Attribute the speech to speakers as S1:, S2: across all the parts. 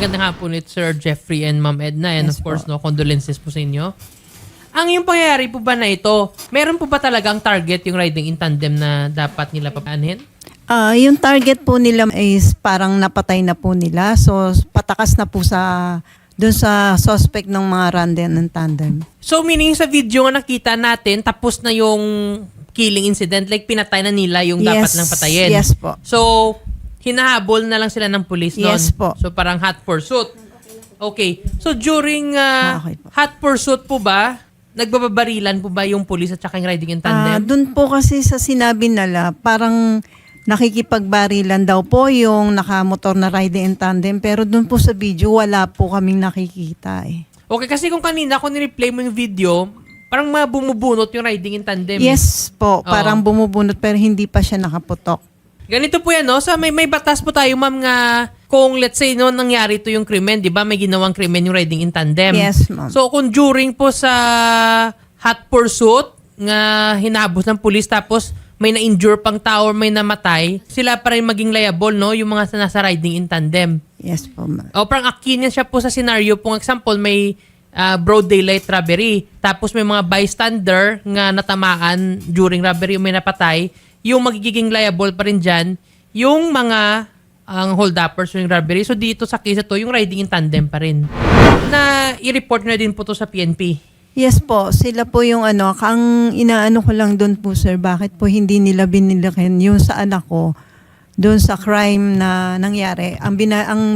S1: Magandang hapon ulit, Sir Jeffrey and Ma'am Edna. And
S2: Yes
S1: of course,
S2: po.
S1: condolences po sa inyo. Ang yung pangyayari po ba na ito, meron po ba talagang target yung riding in tandem na dapat nila papaanhin?
S2: Yung target po nila is parang napatay na po nila. So, patakas na po dun sa suspect ng mga random and tandem.
S1: So meaning sa video nga nakita natin, tapos na yung killing incident, like pinatay na nila yung dapat lang patayin.
S2: Yes po.
S1: So, hinahabol na lang sila ng police noon.
S2: Yes po.
S1: So parang hot pursuit. Okay. So during
S2: Okay po.
S1: hot pursuit po ba, nagbababarilan po ba yung police at saka yung riding in tandem?
S2: Dun po kasi sa sinabi nila, parang nakikipagbarilan daw po yung nakamotor na riding in tandem. Pero dun po sa video, wala po kaming nakikita eh.
S1: Okay, kasi kung kanina kung ni-replay mo yung video, parang bumubunot yung riding in tandem.
S2: Yes po, parang
S1: Oo.
S2: bumubunot pero hindi pa siya nakaputok.
S1: Ganito po yan, no? Sa may batas po tayo, ma'am, nga kung let's say no nangyari to yung krimen, 'di ba? May ginawang krimen yung riding in tandem.
S2: Yes, ma'am.
S1: So kung during po sa hot pursuit nga hinabos ng pulis tapos may na-injure pang tao or may namatay, sila pa rin maging liable, no? Yung mga nasa riding in tandem.
S2: Yes po, ma'am.
S1: O parang akin yan siya po sa scenario. Kung example, may broad daylight robbery. Tapos may mga bystander nga natamaan during robbery o may napatay. Yung magiging liable pa rin dyan, yung mga ang hold-uppers yung robbery. So dito sa case to, yung riding in tandem pa rin. Na i-report na din po to sa PNP.
S2: Yes po, sila po yung ang inaano ko lang doon po sir, bakit po hindi nila binilikan yung sa anak ko doon sa crime na nangyari. Ang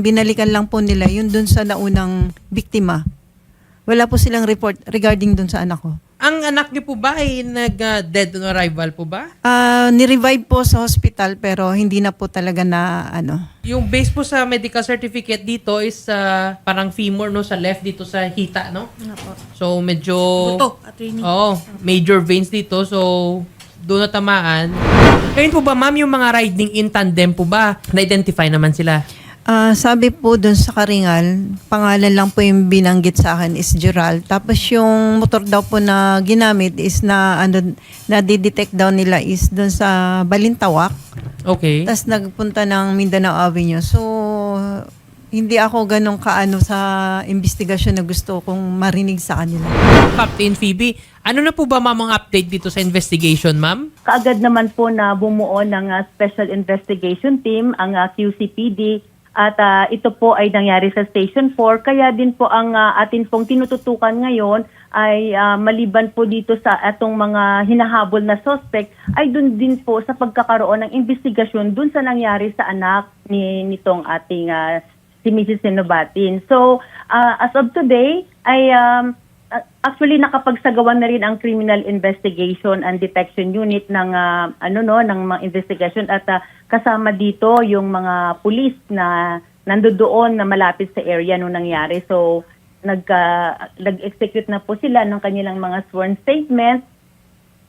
S2: binalikan lang po nila yun doon sa naunang biktima. Wala po silang report regarding doon sa anak ko.
S1: Ang anak niyo po ba ay nag-dead on arrival po ba?
S2: Ni-revive po sa hospital pero hindi na po talaga na
S1: Yung base po sa medical certificate dito is parang femur no sa left dito sa hita, no? So medyo
S3: Buto, attorney.
S1: major veins dito. So doon natamaan. Ngayon po ba ma'am yung mga riding in tandem po ba? Na-identify naman sila.
S2: Sabi po doon sa Karingal, pangalan lang po yung binanggit sa akin is Gerald. Tapos yung motor daw po na ginamit is na di-detect daw nila is doon sa Balintawak.
S1: Okay.
S2: Tapos nagpunta ng Mindanao Avenue. So, hindi ako ganun kaano sa investigasyon na gusto kong marinig sa kanila.
S1: Captain Phoebe, ano na po ba ma'am ang update dito sa investigation, ma'am?
S3: Kaagad naman po na bumuo ng Special Investigation Team, ang QCPD, at ito po ay nangyari sa Station 4. Kaya din po ang atin pong tinututukan ngayon ay maliban po dito sa atong mga hinahabol na suspect, ay dun din po sa pagkakaroon ng investigasyon dun sa nangyari sa anak nitong ating si Mrs. Sinobatin. So, as of today, ay actually nakapagsagawa na rin ang Criminal Investigation and Detection Unit ng ng mga investigation at kasama dito yung mga pulis na nandoon na malapit sa area nung nangyari. So, nag-execute na po sila ng kanilang mga sworn statement.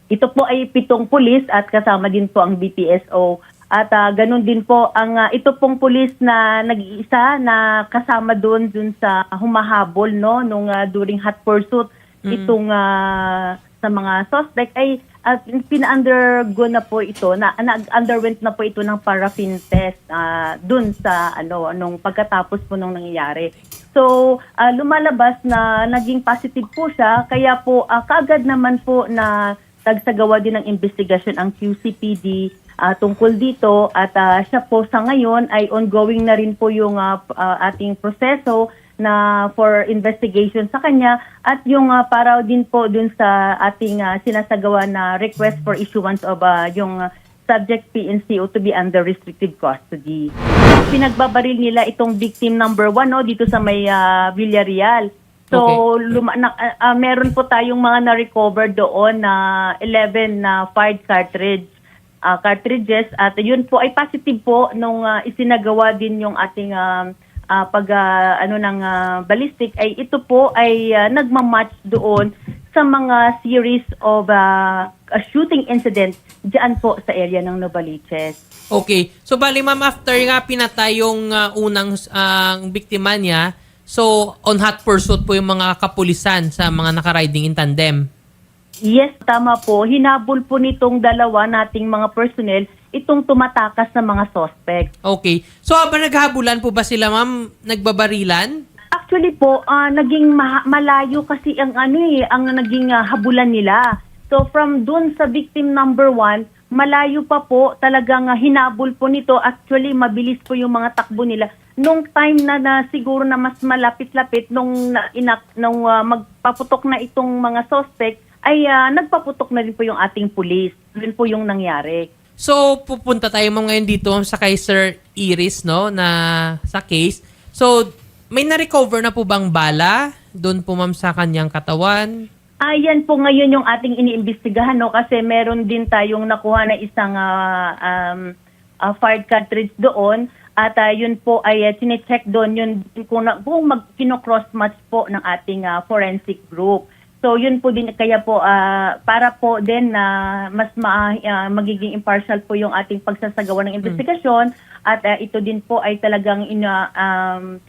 S3: Ito po ay 7 pulis at kasama din po ang BPSO. At ganun din po ang ito pong pulis na nag-iisa na kasama doon sa humahabol no nung during hot pursuit itong sa mga suspect ay pina-undergo na po ito underwent na po ito ng paraffin test doon sa nung pagkatapos po nung nangyayari. So lumalabas na naging positive po siya kaya po kaagad naman po na nagsagawa din ng investigasyon ang QCPD tungkol dito at siya po sa ngayon ay ongoing na rin po yung ating proseso na for investigation sa kanya at yung para din po dun sa ating sinasagawa na request for issuance of yung subject PNCO to be under restrictive custody. Pinagbabaril nila itong victim number 1 no, dito sa may Villarreal. So, meron po tayong mga na-recover doon na 11 na fired cartridges at yun po ay positive po nung isinagawa din yung ating ballistic ay ito po ay nagmamatch doon sa mga series of shooting incidents diyan po sa area ng Novaliches.
S1: Okay. So bali ma'am, after nga pinatay yung unang biktima niya, so on hot pursuit po yung mga kapulisan sa mga naka-riding in tandem.
S3: Yes, tama po. Hinabol po nitong dalawa nating mga personnel itong tumatakas sa mga suspect.
S1: Okay. So, habang naghabulan po ba sila, ma'am, nagbabarilan?
S3: Actually po, naging malayo kasi ang ang naging habulan nila. So from dun sa victim number 1, malayo pa po talagang hinabol po nito. Actually, mabilis po yung mga takbo nila. Nung time na siguro na mas malapit-lapit nung magpaputok na itong mga suspect, ay nagpaputok na rin po yung ating pulis. Yun po yung nangyari.
S1: So, pupunta tayo mo ngayon dito sa kay Sir Iris, no, na sa case. So, may na-recover na po bang bala doon po, ma'am, sa kanyang katawan?
S3: Yan po ngayon yung ating iniimbestigahan, no, kasi meron din tayong nakuha na isang fired cartridge doon at yun po ay chinecheck doon yun kung kino-cross-match po ng ating forensic group. So yun po din kaya po para po din na mas magiging impartial po yung ating pagsasagawa ng investigasyon at ito din po ay talagang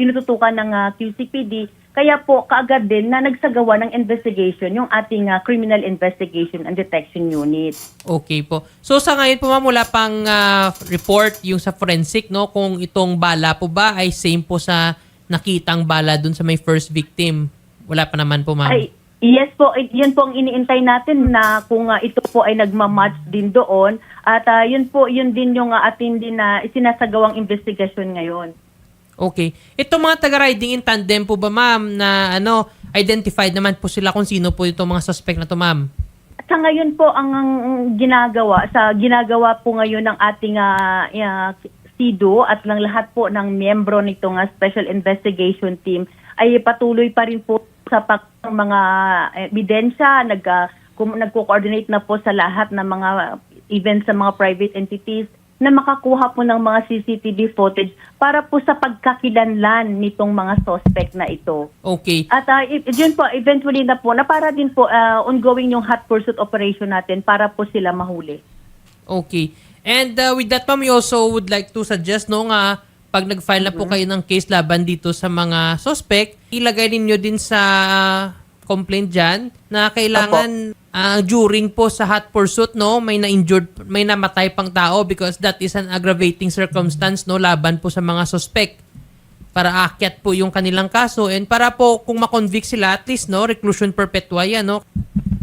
S3: tinututukan ng QCPD. Kaya po kaagad din na nagsagawa ng investigation yung ating Criminal Investigation and Detection Unit.
S1: Okay po. So sa ngayon po, ma'am, wala pang report yung sa forensic, no, kung itong bala po ba ay same po sa nakitang bala dun sa may first victim. Wala pa naman po, ma'am.
S3: Ay, yes po, yun po ang iniintay natin na kung ito po ay nagmamatch din doon. At yun din yung atin din na isinasagawang investigasyon ngayon.
S1: Okay. Itong mga taga-riding in tandem po ba, ma'am, na identified naman po sila kung sino po itong mga suspect na to, ma'am?
S3: Sa ngayon po ang ginagawa po ngayon ng ating SIDO at ng lahat po ng miyembro nitong Special Investigation Team ay patuloy pa rin po sa mga ebidensya, nagko-coordinate na po sa lahat ng mga events sa mga private entities na makakuha po ng mga CCTV footage para po sa pagkakilanlan nitong mga suspect na ito.
S1: Okay.
S3: At yun po, eventually na po, na para din po ongoing yung hot pursuit operation natin para po sila mahuli.
S1: Okay. And with that, ma'am, we also would like to suggest, no, nga, pag nag-file na po kayo ng case laban dito sa mga suspect, ilagay ninyo din sa complaint dyan na kailangan during po sa hot pursuit, no, may na-injured, may namatay pang tao because that is an aggravating circumstance, no, laban po sa mga suspect para aakyat po yung kanilang kaso and para po kung makonvict sila, at least, no, reclusion perpetua yan, no.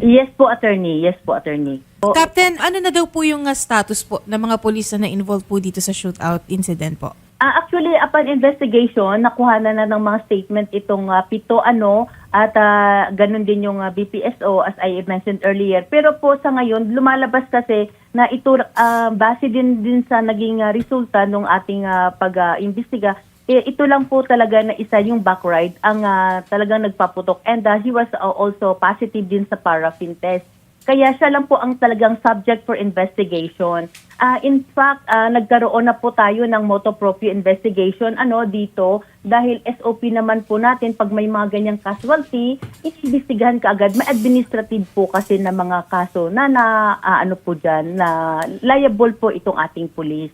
S3: Yes po, attorney. Yes po, attorney.
S4: Captain, ano na daw po yung status po ng mga pulis na na-involve po dito sa shootout incident po?
S3: Actually, upon investigation, nakuha na ng mga statement itong 7 at ganun din yung BPSO as I mentioned earlier. Pero po sa ngayon, lumalabas kasi na ito base din sa naging resulta ng ating pag-imbestiga. Ito lang po talaga na isa yung backride ang talagang nagpaputok and he was also positive din sa paraffin test. Kaya siya lang po ang talagang subject for investigation. In fact, nagkaroon na po tayo ng motu proprio investigation dito dahil SOP naman po natin pag may mga ganyang casualty, iimbestigahan ka agad. May administrative po kasi na mga kaso na po dyan, na liable po itong ating police.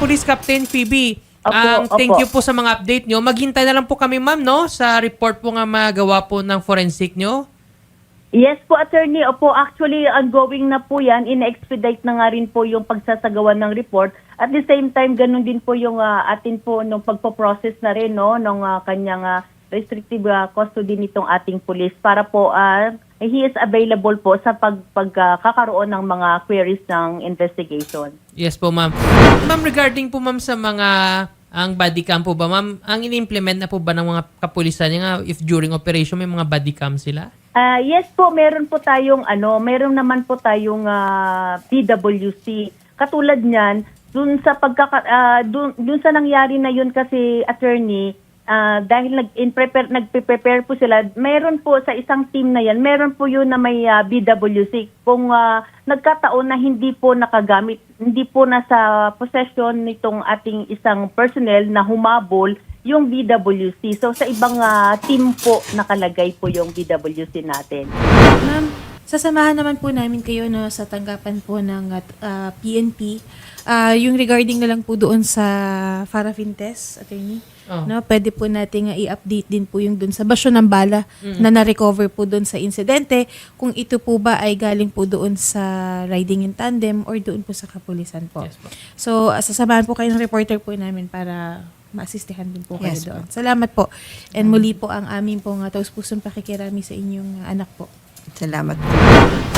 S1: Police Captain Phoebe,
S3: Opo,
S1: thank
S3: opo.
S1: you po sa mga update nyo. Maghintay na lang po kami, ma'am, no, sa report po nga magawa po ng forensic nyo.
S3: Yes po, attorney. Opo, actually, ongoing na po yan. In-expedite na nga rin po yung pagsasagawa ng report. At the same time, ganun din po yung atin po nung pagpo-process na rin, no, nung kanyang restrictive custody nitong ating police para po he is available po sa pagkakaroon ng mga queries ng investigation.
S1: Yes po, ma'am. Ma'am, regarding po, ma'am, sa mga ang body cam po ba, ma'am, ang in-implement na po ba ng mga kapulisan nga if during operation may mga body cam sila?
S3: Yes po, meron meron naman po tayong PWC. Katulad niyan, dun sa nangyari na yun kasi, attorney, dahil nagpe-prepare po sila, meron po sa isang team na yan, meron po yun na may BWC. Kung nagkataon na hindi po nakagamit, hindi po nasa possession nitong ating isang personnel na humabol yung BWC. So sa ibang team po nakalagay po yung BWC natin.
S4: Ma'am, Sasamahan naman po namin kayo no, sa tanggapan po ng PNP. Yung regarding na lang po doon sa paraffin test, attorney.
S1: Oh.
S4: No, pwede po nating i-update din po yung doon sa basyo ng bala na na-recover po doon sa insidente. Kung ito po ba ay galing po doon sa riding in tandem or doon po sa kapulisan po.
S1: Yes po.
S4: So, sasamahan po kayo ng reporter po namin para maasistihan din po kayo
S2: Yes
S4: doon. Salamat po. And muli po ang aming pong taus-pusong pakikirami sa inyong anak po.
S2: Salamat po.